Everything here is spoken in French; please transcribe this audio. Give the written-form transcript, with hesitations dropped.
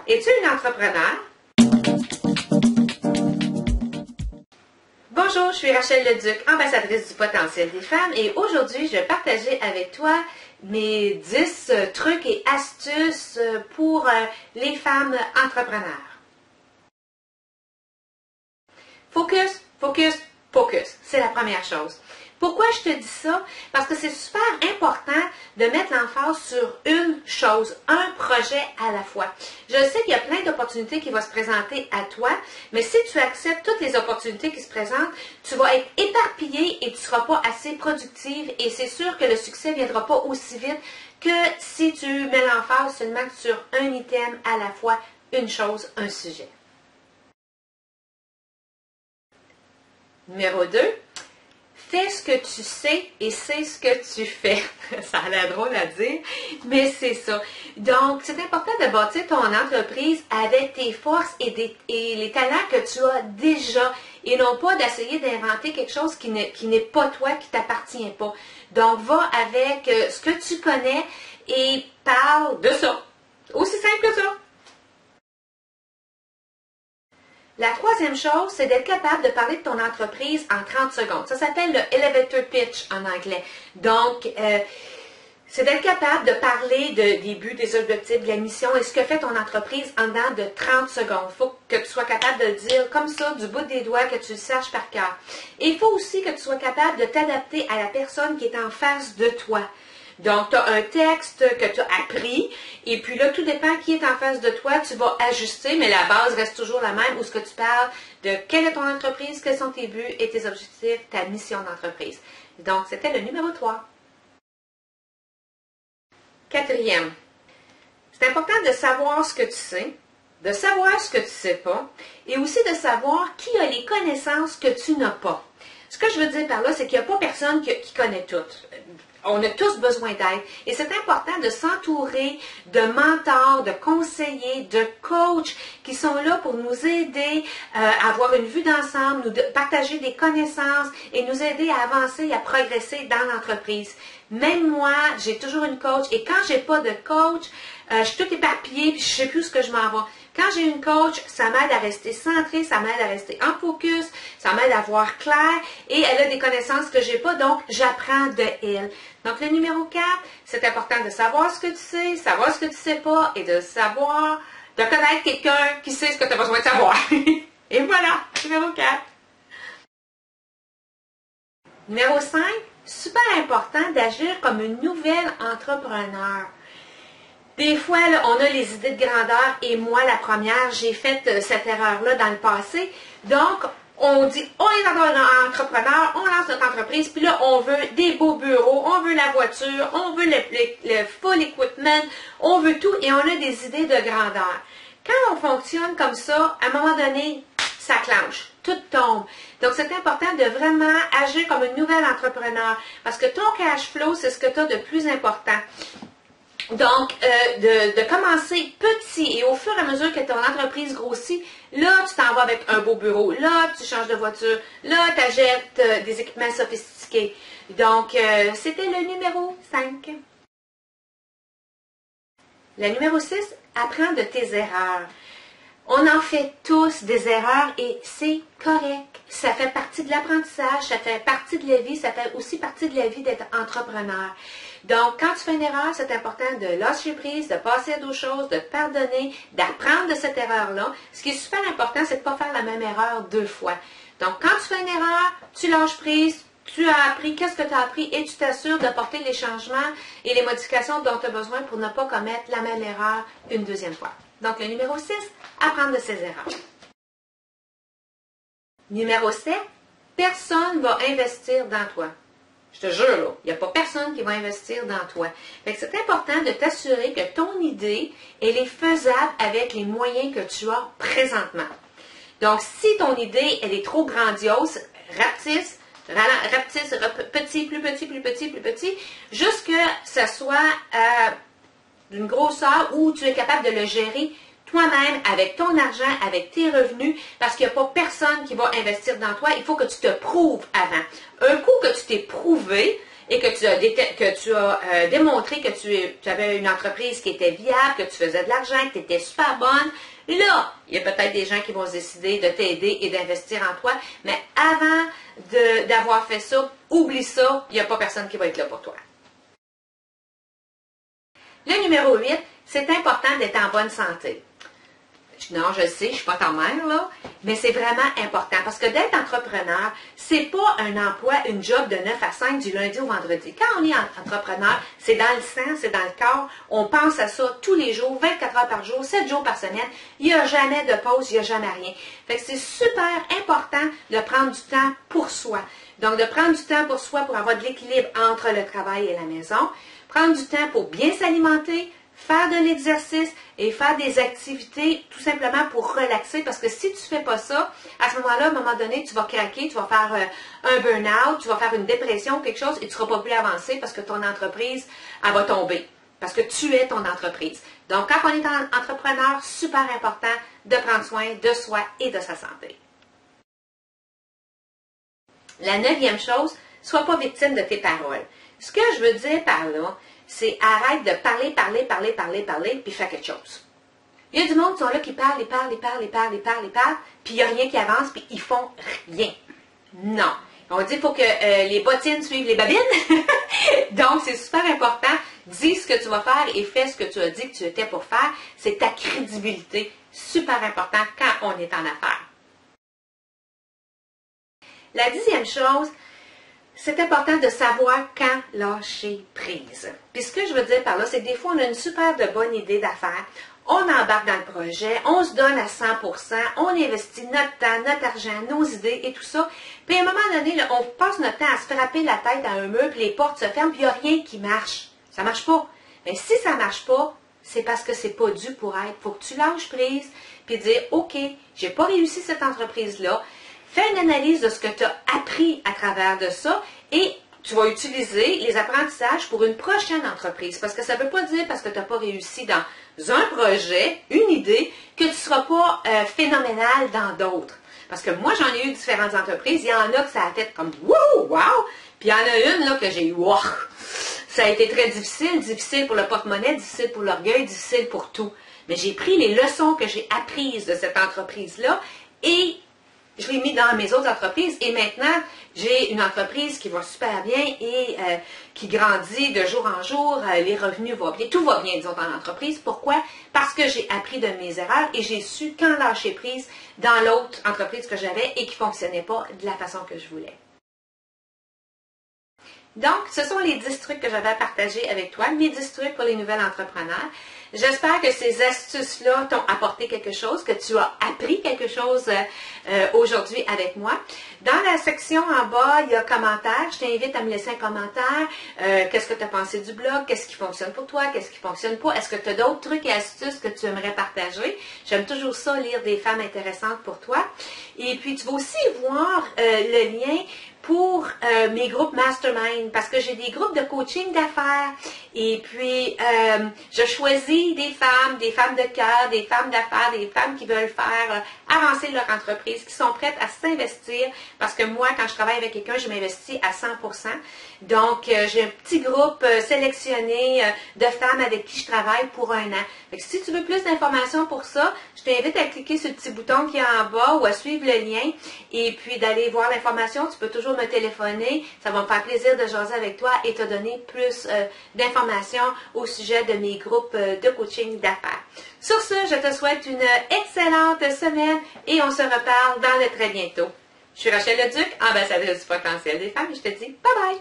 Es-tu une entrepreneur? Bonjour, je suis Rachel Leduc, ambassadrice du potentiel des femmes et aujourd'hui, je vais partager avec toi mes 10 trucs et astuces pour les femmes entrepreneurs. Focus, focus, focus. C'est la première chose. Pourquoi je te dis ça? Parce que c'est super important de mettre l'emphase sur une chose, un projet à la fois. Je sais qu'il y a plein d'opportunités qui vont se présenter à toi, mais si tu acceptes toutes les opportunités qui se présentent, tu vas être éparpillé et tu ne seras pas assez productive et c'est sûr que le succès ne viendra pas aussi vite que si tu mets l'emphase seulement sur un item à la fois, une chose, un sujet. Numéro 2. Fais ce que tu sais et sais ce que tu fais. Ça a l'air drôle à dire, mais c'est ça. Donc, c'est important de bâtir ton entreprise avec tes forces et les talents que tu as déjà et non pas d'essayer d'inventer quelque chose qui n'est pas toi, qui ne t'appartient pas. Donc, va avec ce que tu connais et parle de ça. Aussi simple que ça. La troisième chose, c'est d'être capable de parler de ton entreprise en 30 secondes. Ça s'appelle le elevator pitch en anglais. Donc, c'est d'être capable de parler des buts, des objectifs, de la mission et ce que fait ton entreprise en dedans de 30 secondes. Il faut que tu sois capable de le dire comme ça, du bout des doigts, que tu le saches par cœur. Et il faut aussi que tu sois capable de t'adapter à la personne qui est en face de toi. Donc, tu as un texte que tu as appris, et puis là, tout dépend qui est en face de toi, tu vas ajuster, mais la base reste toujours la même, où ce que tu parles de quelle est ton entreprise, quels sont tes buts et tes objectifs, ta mission d'entreprise. Donc, c'était le numéro 3. Quatrième, c'est important de savoir ce que tu sais, de savoir ce que tu ne sais pas, et aussi de savoir qui a les connaissances que tu n'as pas. Ce que je veux dire par là, c'est qu'il n'y a pas personne qui connaît tout. On a tous besoin d'aide. Et c'est important de s'entourer de mentors, de conseillers, de coachs qui sont là pour nous aider à avoir une vue d'ensemble, nous partager des connaissances et nous aider à avancer et à progresser dans l'entreprise. Même moi, j'ai toujours une coach et quand j'ai pas de coach, je suis toute éparpillée puis je sais plus où ce que je m'en vais. Quand j'ai une coach, ça m'aide à rester centrée, ça m'aide à rester en focus, ça m'aide à voir clair et elle a des connaissances que j'ai pas, donc j'apprends de elle. Donc le numéro 4, c'est important de savoir ce que tu sais, savoir ce que tu sais pas et de connaître quelqu'un qui sait ce que tu as besoin de savoir. Et voilà, numéro 4. Numéro 5, super important d'agir comme une nouvelle entrepreneur. Des fois, là, on a les idées de grandeur et moi, la première, j'ai fait cette erreur-là dans le passé. Donc, on dit, on est entrepreneur, on lance notre entreprise, puis là, on veut des beaux bureaux, on veut la voiture, on veut le full equipment, on veut tout et on a des idées de grandeur. Quand on fonctionne comme ça, à un moment donné, ça clenche, tout tombe. Donc, c'est important de vraiment agir comme une nouvelle entrepreneur parce que ton cash flow, c'est ce que tu as de plus important. Donc, de commencer petit et au fur et à mesure que ton entreprise grossit, là, tu t'en vas avec un beau bureau, là, tu changes de voiture, là, tu achètes des équipements sophistiqués. Donc, c'était le numéro 5. Le numéro 6, apprends de tes erreurs. On en fait tous des erreurs et c'est correct. Ça fait partie de l'apprentissage, ça fait partie de la vie, ça fait aussi partie de la vie d'être entrepreneur. Donc, quand tu fais une erreur, c'est important de lâcher prise, de passer à d'autres choses, de pardonner, d'apprendre de cette erreur-là. Ce qui est super important, c'est de ne pas faire la même erreur 2 fois. Donc, quand tu fais une erreur, tu lâches prise, tu as appris, qu'est-ce que tu as appris et tu t'assures d'apporter les changements et les modifications dont tu as besoin pour ne pas commettre la même erreur une deuxième fois. Donc, le numéro 6, apprendre de ses erreurs. Numéro 7, personne ne va investir dans toi. Je te jure, là, il n'y a pas personne qui va investir dans toi. Fait que c'est important de t'assurer que ton idée, elle est faisable avec les moyens que tu as présentement. Donc, si ton idée, elle est trop grandiose, rapetisse, petit, plus petit, plus petit, plus petit, jusqu'à ce que ça soit d'une grosseur où tu es capable de le gérer toi-même, avec ton argent, avec tes revenus, parce qu'il n'y a pas personne qui va investir dans toi. Il faut que tu te prouves avant. Un coup que tu t'es prouvé, et que tu as démontré que tu avais une entreprise qui était viable, que tu faisais de l'argent, que tu étais super bonne, là, il y a peut-être des gens qui vont décider de t'aider et d'investir en toi, mais avant d'avoir fait ça, oublie ça, il n'y a pas personne qui va être là pour toi. Le numéro 8, c'est important d'être en bonne santé. Non, je le sais, je ne suis pas ta mère, là, mais c'est vraiment important parce que d'être entrepreneur, c'est pas un emploi, une job de 9 à 5 du lundi au vendredi. Quand on est entrepreneur, c'est dans le sang, c'est dans le corps, on pense à ça tous les jours, 24 heures par jour, 7 jours par semaine, il n'y a jamais de pause, il n'y a jamais rien. Fait que c'est super important de prendre du temps pour soi. Donc, de prendre du temps pour soi pour avoir de l'équilibre entre le travail et la maison, prendre du temps pour bien s'alimenter, faire de l'exercice et faire des activités tout simplement pour relaxer parce que si tu ne fais pas ça, à ce moment-là, à un moment donné, tu vas craquer, tu vas faire un burn-out, tu vas faire une dépression, quelque chose et tu ne seras pas plus avancé parce que ton entreprise, elle va tomber. Parce que tu es ton entreprise. Donc, quand on est entrepreneur, super important de prendre soin de soi et de sa santé. La 9e chose, sois pas victime de tes paroles. Ce que je veux dire par là, c'est arrête de parler, puis fais quelque chose. Il y a du monde qui sont là qui parlent, puis il n'y a rien qui avance, puis ils font rien. Non. On dit qu'il faut que les bottines suivent les babines. Donc, c'est super important. Dis ce que tu vas faire et fais ce que tu as dit que tu étais pour faire. C'est ta crédibilité. Super important quand on est en affaires. La 10e chose, c'est important de savoir quand lâcher prise. Puis ce que je veux dire par là, c'est que des fois, on a une super de bonne idée d'affaires. On embarque dans le projet, on se donne à 100%, on investit notre temps, notre argent, nos idées et tout ça. Puis à un moment donné, là, on passe notre temps à se frapper la tête à un mur, puis les portes se ferment, puis il n'y a rien qui marche. Ça ne marche pas. Mais si ça ne marche pas, c'est parce que c'est pas dû pour être. Il faut que tu lâches prise, puis dire, OK, j'ai pas réussi cette entreprise-là. Fais une analyse de ce que tu as appris à travers de ça et tu vas utiliser les apprentissages pour une prochaine entreprise. Parce que ça ne veut pas dire parce que tu n'as pas réussi dans un projet, une idée, que tu ne seras pas phénoménal dans d'autres. Parce que moi, j'en ai eu différentes entreprises. Il y en a que ça a fait comme wow, wow. Puis il y en a une là, que j'ai eu wow. Ça a été très difficile. Difficile pour le porte-monnaie, difficile pour l'orgueil, difficile pour tout. Mais j'ai pris les leçons que j'ai apprises de cette entreprise-là et je l'ai mis dans mes autres entreprises et maintenant, j'ai une entreprise qui va super bien et qui grandit de jour en jour. Les revenus vont bien. Tout va bien, disons, dans l'entreprise. Pourquoi? Parce que j'ai appris de mes erreurs et j'ai su quand lâcher prise dans l'autre entreprise que j'avais et qui ne fonctionnait pas de la façon que je voulais. Donc, ce sont les 10 trucs que j'avais à partager avec toi, mes 10 trucs pour les nouvelles entrepreneurs. J'espère que ces astuces-là t'ont apporté quelque chose, que tu as appris quelque chose aujourd'hui avec moi. Dans la section en bas, il y a commentaires. Je t'invite à me laisser un commentaire. Qu'est-ce que tu as pensé du blog? Qu'est-ce qui fonctionne pour toi? Qu'est-ce qui ne fonctionne pas? Est-ce que tu as d'autres trucs et astuces que tu aimerais partager? J'aime toujours ça, lire des femmes intéressantes pour toi. Et puis, tu vas aussi voir le lien pour mes groupes mastermind parce que j'ai des groupes de coaching d'affaires et puis je choisis des femmes de cœur, des femmes d'affaires, des femmes qui veulent faire avancer leur entreprise, qui sont prêtes à s'investir parce que moi, quand je travaille avec quelqu'un, je m'investis à 100%. Donc, j'ai un petit groupe sélectionné de femmes avec qui je travaille pour un an. Fait que si tu veux plus d'informations pour ça, je t'invite à cliquer sur le petit bouton qui est en bas ou à suivre le lien et puis d'aller voir l'information. Tu peux toujours me téléphoner. Ça va me faire plaisir de jaser avec toi et te donner plus d'informations au sujet de mes groupes de coaching d'affaires. Sur ce, je te souhaite une excellente semaine et on se reparle dans le très bientôt. Je suis Rachel Leduc, ambassadrice du potentiel des femmes et je te dis bye bye!